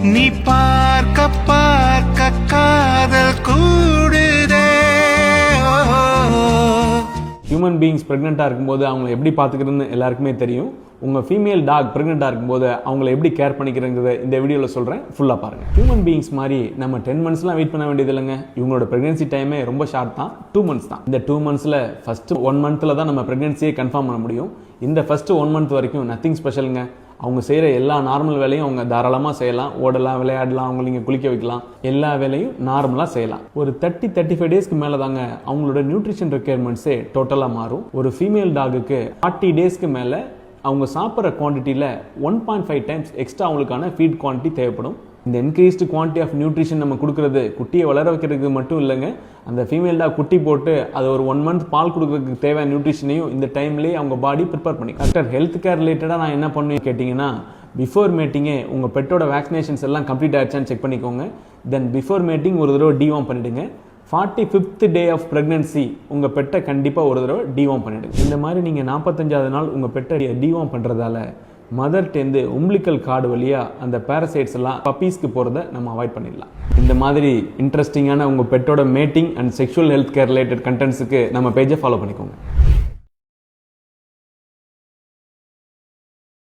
நீ பார்க்க பார்க்க காதல் கூடுதே. ஹியூமன் பீயிங்ஸ் ப்ரெக்னெண்ட்டாக இருக்கும்போது அவங்களை எப்படி பார்த்துக்கிறதுன்னு எல்லாருக்குமே தெரியும். உங்கள் ஃபீமேல் டாக் ப்ரெக்னெண்ட்டாக இருக்கும்போது அவங்கள எப்படி கேர் பண்ணிக்கிறங்கிறத இந்த வீடியோவில் சொல்கிறேன், ஃபுல்லாக பாருங்கள். ஹியூமன் பீயிங்ஸ் மாதிரி நம்ம 10 monthsலாம் வெயிட் பண்ண வேண்டியது இல்லைங்க. இவங்களோட ப்ரெக்னன்சி டைமே ரொம்ப ஷார்ட் தான், 2 months தான். இந்த 2 monthsல ஃபஸ்ட்டு 1 monthல தான் நம்ம ப்ரெக்னன்சியை கன்ஃபார்ம் பண்ண முடியும். இந்த ஃபஸ்ட்டு 1 month வரைக்கும் நத்திங் ஸ்பெஷலுங்க. அவங்க செய்கிற எல்லா நார்மல் வேலையும் அவங்க தாராளமாக செய்யலாம். ஓடலாம், விளையாடலாம், அவங்க நீங்கள் குளிக்க வைக்கலாம், எல்லா வேலையும் நார்மலாக செய்யலாம். ஒரு 30-35 டேஸ்க்கு மேலே தாங்க அவங்களோட நியூட்ரிஷன் ரெக்யர்மெண்ட்ஸே டோட்டலாக மாறும். ஒரு ஃபீமேல் டாகுக்கு 40 டேஸ்க்கு மேலே அவங்க சாப்பிட்ற குவான்டிட்டியில் 1.5 times எக்ஸ்ட்ரா அவங்களுக்கான ஃபீட் குவான்டிட்டி தேவைப்படும். இந்த இன்க்ரீஸ்டு குவான்டிட்டி ஆஃப் நியூட்ரிஷன் நம்ம கொடுக்குறது குட்டியை வளர வைக்கிறதுக்கு மட்டும் இல்லைங்க, அந்த ஃபீமேல் டாக் குட்டி போட்டு அது ஒரு 1 month பால் கொடுக்குறதுக்கு தேவையான நியூட்ரிஷனையும் இந்த டைம்லேயே அவங்க பாடி ப்ரிப்பேர் பண்ணி. டாக்டர், ஹெல்த் கேர் ரிலேட்டடாக நான் என்ன பண்ணுவேன் கேட்டிங்கன்னா, பிஃபோர் மேட்டிங்கே உங்கள் பெட்டோட வேக்சினேஷன்ஸ் எல்லாம் கம்ப்ளீட் ஆகிடுச்சான்னு செக் பண்ணிக்கோங்க. தென் பிஃபோர் மேட்டிங் ஒரு தடவை டிவார்ம் பண்ணிவிடுங்க. 45th டே ஆஃப் ப்ரெக்னன்சி உங்கள் பெட்டை கண்டிப்பாக ஒரு தடவை டிவார்ம் பண்ணிவிடுங்க. இந்த மாதிரி நீங்கள் 45வது நாள் உங்கள் பெட்டை டிவார்ம் பண்ணுறதால மதர்டேந்து உம்லிக்கல் கார்டு வழியாக அந்த பேரசைட்ஸ் எல்லாம் பப்பீஸ்க்கு போகிறத நம்ம அவாய்ட் பண்ணிடலாம். இந்த மாதிரி இன்ட்ரெஸ்டிங்கான உங்கள் பெட்டோட mating and sexual health care related கண்டென்ட்ஸுக்கு நம்ம பேஜை ஃபாலோ பண்ணிக்கோங்க.